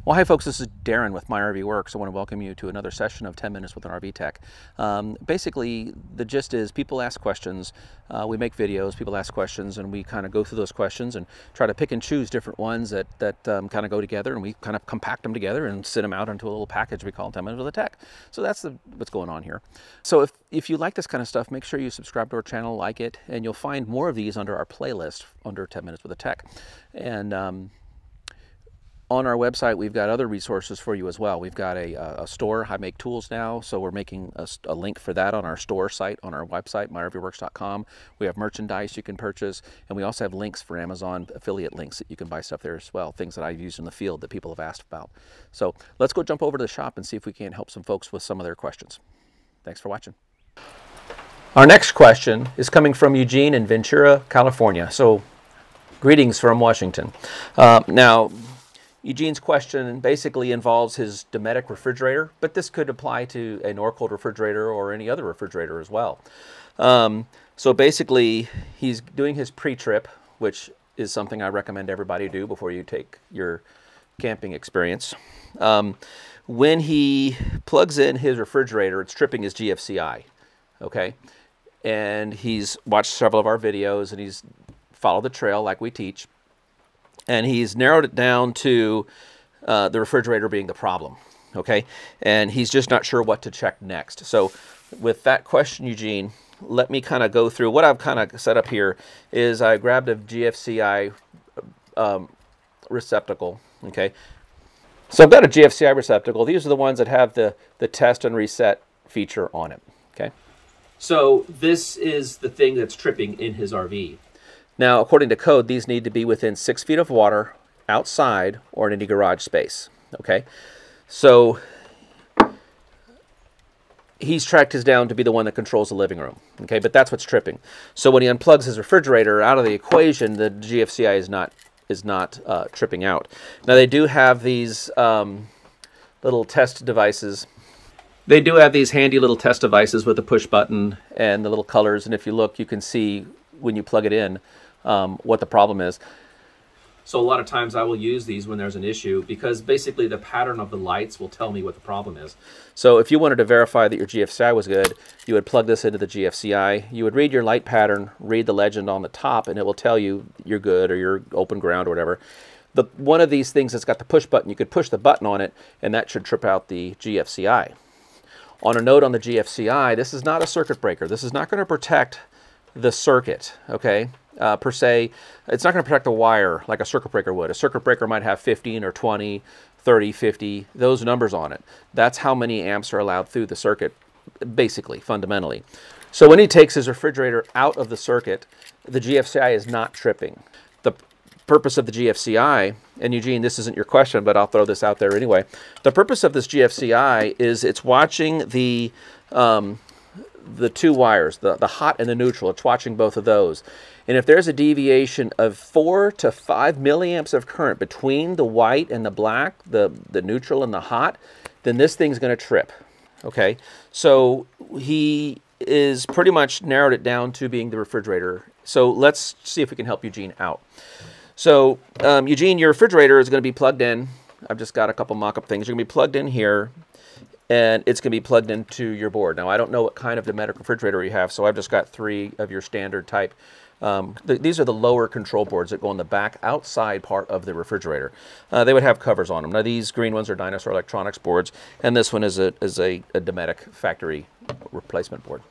Well, hi folks, this is Darren with My RV Works. I want to welcome you to another session of 10 Minutes with an RV Tech. Basically, the gist is people ask questions, we make videos, people ask questions, and we kind of go through those questions and try to pick and choose different ones that kind of go together, and we kind of compact them together and send them out into a little package we call 10 Minutes with a Tech. So that's what's going on here. So if you like this kind of stuff, make sure you subscribe to our channel, like it, and you'll find more of these under our playlist under 10 Minutes with a Tech. And on our website, we've got other resources for you as well. We've got a store. I make tools now, so we're making a link for that on our store site, on our website, myrvworks.com. We have merchandise you can purchase, and we also have links for Amazon affiliate links that you can buy stuff there as well, things that I've used in the field that people have asked about. So let's go jump over to the shop and see if we can help some folks with some of their questions. Thanks for watching. Our next question is coming from Eugene in Ventura, California. So greetings from Washington. Now, Eugene's question basically involves his Dometic refrigerator, but this could apply to a Norcold refrigerator or any other refrigerator as well. So basically, he's doing his pre-trip, which is something I recommend everybody do before you take your camping experience. When he plugs in his refrigerator, it's tripping his GFCI, okay? And he's watched several of our videos, and he's followed the trail like we teach. And he's narrowed it down to the refrigerator being the problem, okay? And he's just not sure what to check next. So with that question, Eugene, let me kind of go through. What I've kind of set up here is I grabbed a GFCI receptacle, okay? So I've got a GFCI receptacle. These are the ones that have the test and reset feature on it, okay? So this is the thing that's tripping in his RV. Now, according to code, these need to be within 6 feet of water, outside, or in any garage space, okay? So he's tracked his down to be the one that controls the living room, okay? But that's what's tripping. So when he unplugs his refrigerator out of the equation, the GFCI is not tripping out. Now, they do have these little test devices. They do have these handy little test devices with a push button and the little colors, and if you look, you can see when you plug it in what the problem is. So a lot of times I will use these when there's an issue because basically the pattern of the lights will tell me what the problem is. So if you wanted to verify that your GFCI was good, you would plug this into the GFCI. You would read your light pattern, read the legend on the top, and it will tell you you're good or you're open ground or whatever. One of these things that's got the push button, you could push the button on it and that should trip out the GFCI. On a note on the GFCI, this is not a circuit breaker. This is not going to protect the circuit, okay, per se. It's not going to protect the wire like a circuit breaker would. A circuit breaker might have 15 or 20, 30, 50, those numbers on it. That's how many amps are allowed through the circuit, basically, fundamentally. So when he takes his refrigerator out of the circuit, the GFCI is not tripping. The purpose of the GFCI, and Eugene, this isn't your question, but I'll throw this out there anyway. The purpose of this GFCI is it's watching the two wires, the hot and the neutral. It's watching both of those. And if there's a deviation of 4 to 5 milliamps of current between the white and the black, the neutral and the hot, then this thing's going to trip. Okay, so he is pretty much narrowed it down to being the refrigerator. So let's see if we can help Eugene out. So Eugene, your refrigerator is going to be plugged in. I've just got a couple mock-up things. You're going to be plugged in here, and it's going to be plugged into your board. Now, I don't know what kind of Dometic refrigerator you have, so I've just got 3 of your standard type. These are the lower control boards that go on the back outside part of the refrigerator. They would have covers on them. Now, these green ones are Dinosaur Electronics boards, and this one is a Dometic factory replacement board.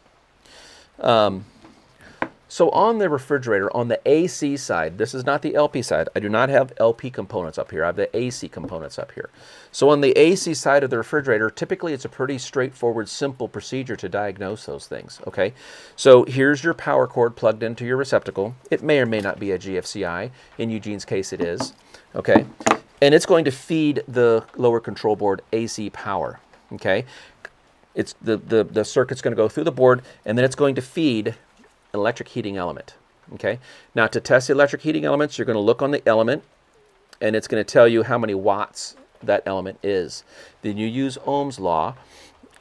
So on the refrigerator, on the AC side, this is not the LP side. I do not have LP components up here. I have the AC components up here. So on the AC side of the refrigerator, typically it's a pretty straightforward, simple procedure to diagnose those things, okay? So here's your power cord plugged into your receptacle. It may or may not be a GFCI. In Eugene's case, it is, okay? And it's going to feed the lower control board AC power, okay? It's the circuit's going to go through the board, and then it's going to feed electric heating element, okay? Now, to test the electric heating elements, you're going to look on the element, and it's going to tell you how many watts that element is. Then you use Ohm's law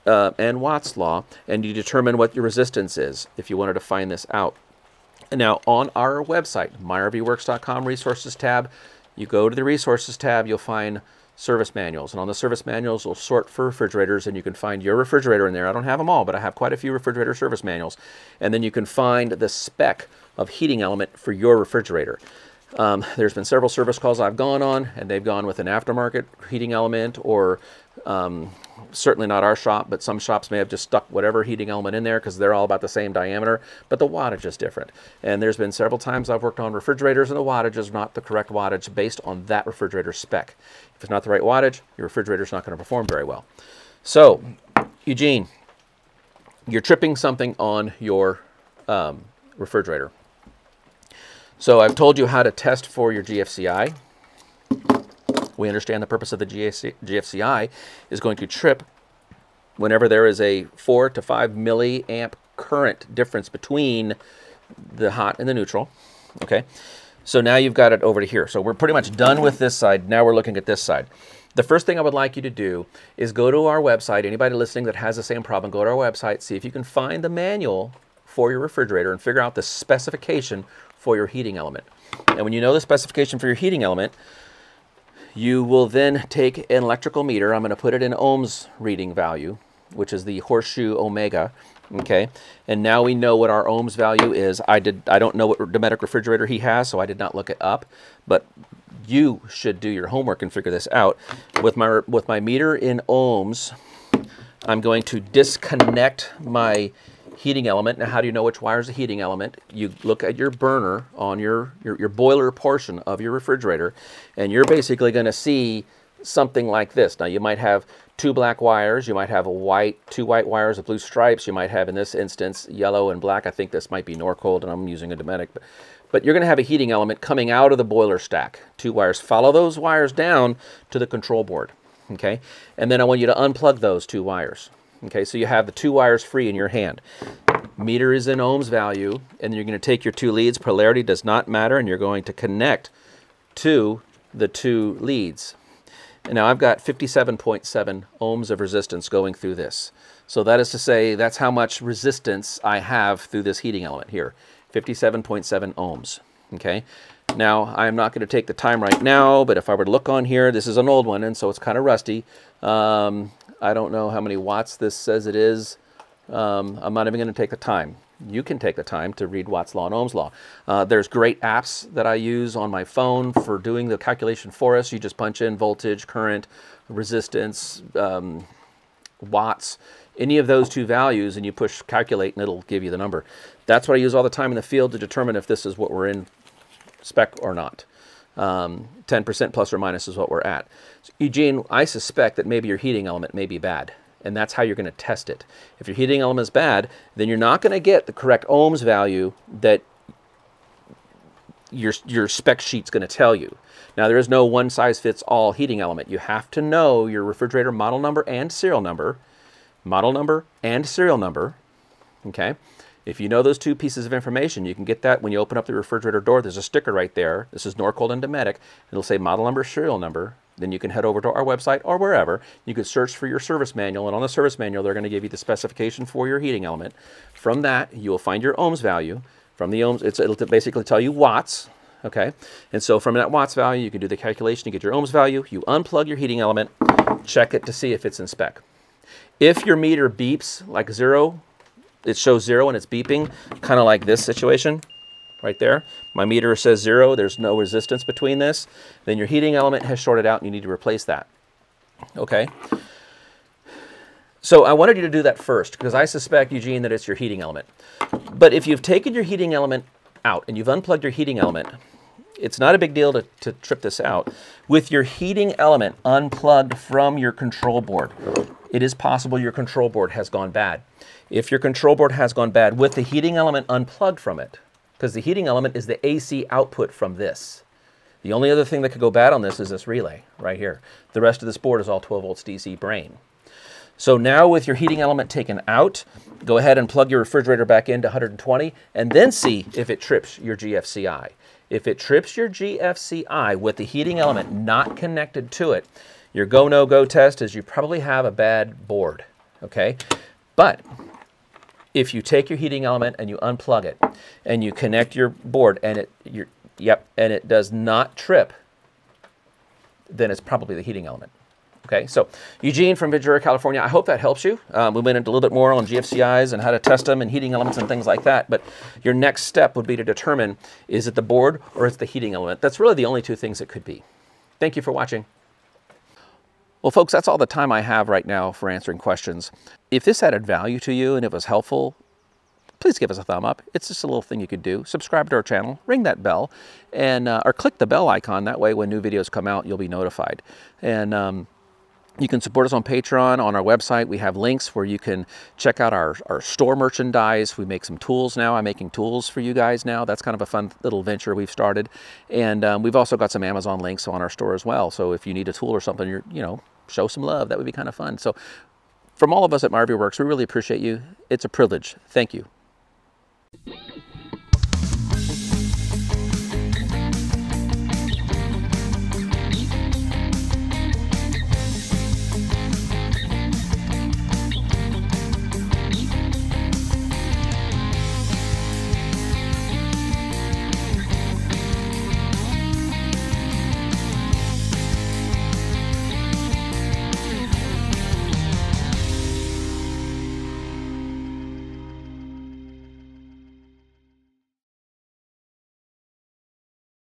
and Watt's law, and you determine what your resistance is if you wanted to find this out. And now, on our website, myrvworks.com resources tab, you go to the resources tab, you'll find service manuals, and on the service manuals we'll sort for refrigerators, and you can find your refrigerator in there. I don't have them all, but I have quite a few refrigerator service manuals, and then you can find the spec of heating element for your refrigerator. There's been several service calls I've gone on, and they've gone with an aftermarket heating element, or certainly not our shop, but some shops may have just stuck whatever heating element in there because they're all about the same diameter, but the wattage is different. And there's been several times I've worked on refrigerators and the wattage is not the correct wattage based on that refrigerator spec. If it's not the right wattage, your refrigerator's not going to perform very well. So, Eugene, you're tripping something on your refrigerator. So I've told you how to test for your GFCI. We understand the purpose of the GFCI is going to trip whenever there is a 4 to 5 milliamp current difference between the hot and the neutral. Okay, so now you've got it over to here. So we're pretty much done with this side. Now we're looking at this side. The first thing I would like you to do is go to our website. Anybody listening that has the same problem, go to our website, see if you can find the manual for your refrigerator and figure out the specification for your heating element. And when you know the specification for your heating element, you will then take an electrical meter. I'm going to put it in ohms reading value, which is the horseshoe omega. Okay, and now we know what our ohms value is. I don't know what Dometic refrigerator he has, so I did not look it up, but you should do your homework and figure this out. With my meter in ohms, I'm going to disconnect my heating element. Now, how do you know which wire is a heating element? You look at your burner on your boiler portion of your refrigerator, and you're basically going to see something like this. Now, you might have 2 black wires, you might have 2 white wires with blue stripes, you might have, in this instance, yellow and black. I think this might be Norcold, and I'm using a Dometic. But you're going to have a heating element coming out of the boiler stack. 2 wires. Follow those wires down to the control board. Okay? And then I want you to unplug those 2 wires. Okay, so you have the 2 wires free in your hand. Meter is in ohms value, and you're going to take your 2 leads. Polarity does not matter, and you're going to connect to the 2 leads. And now I've got 57.7 ohms of resistance going through this. So that is to say, that's how much resistance I have through this heating element here. 57.7 ohms. Okay. Now, I'm not going to take the time right now, but if I were to look on here, this is an old one, and so it's kind of rusty. I don't know how many watts this says it is. I'm not even going to take the time. You can take the time to read Watt's Law and Ohm's Law. There's great apps that I use on my phone for doing the calculation for us. You just punch in voltage, current, resistance, watts, any of those 2 values, and you push calculate, and it'll give you the number. That's what I use all the time in the field to determine if this is what we're in spec or not. 10% plus or minus is what we're at. So, Eugene, I suspect that maybe your heating element may be bad, and that's how you're going to test it. If your heating element is bad, then you're not going to get the correct ohms value that your spec sheet's going to tell you. Now, there is no one-size-fits-all heating element. You have to know your refrigerator model number and serial number. Model number and serial number. Okay? If you know those 2 pieces of information, you can get that when you open up the refrigerator door. There's a sticker right there. This is Norcold and Dometic. It'll say model number, serial number. Then you can head over to our website or wherever. You could search for your service manual, and on the service manual, they're going to give you the specification for your heating element. From that, you will find your ohms value. From the ohms, it'll basically tell you watts. Okay, and so from that watts value, you can do the calculation to get your ohms value. You unplug your heating element, check it to see if it's in spec. If your meter beeps like 0, it shows 0 and it's beeping, kind of like this situation right there. My meter says 0, there's no resistance between this. Then your heating element has shorted out and you need to replace that. Okay? So I wanted you to do that first because I suspect, Eugene, that it's your heating element. But if you've taken your heating element out and you've unplugged your heating element, it's not a big deal to trip this out. With your heating element unplugged from your control board, it is possible your control board has gone bad. If your control board has gone bad with the heating element unplugged from it, because the heating element is the AC output from this. The only other thing that could go bad on this is this relay right here. The rest of this board is all 12 volts DC brain. So now with your heating element taken out, go ahead and plug your refrigerator back into 120 and then see if it trips your GFCI. If it trips your GFCI with the heating element not connected to it, your go, no go test is you probably have a bad board, okay? But if you take your heating element and you unplug it and you connect your board and it does not trip then it's probably the heating element. Okay, so Eugene from Ventura, California, I hope that helps you. We went into a little bit more on GFCIs and how to test them and heating elements and things like that, but your next step would be to determine, is it the board or is it the heating element? That's really the only two things it could be. Thank you for watching. Well, folks, that's all the time I have right now for answering questions. If this added value to you and it was helpful, please give us a thumb up. It's just a little thing you could do. Subscribe to our channel, ring that bell, and or click the bell icon. That way when new videos come out, you'll be notified. And you can support us on Patreon, on our website. We have links where you can check out our store merchandise. We make some tools now. I'm making tools for you guys now. That's kind of a fun little venture we've started. And we've also got some Amazon links on our store as well. So if you need a tool or something, you know, show some love. That would be kind of fun. So from all of us at RV Works, we really appreciate you. It's a privilege. Thank you.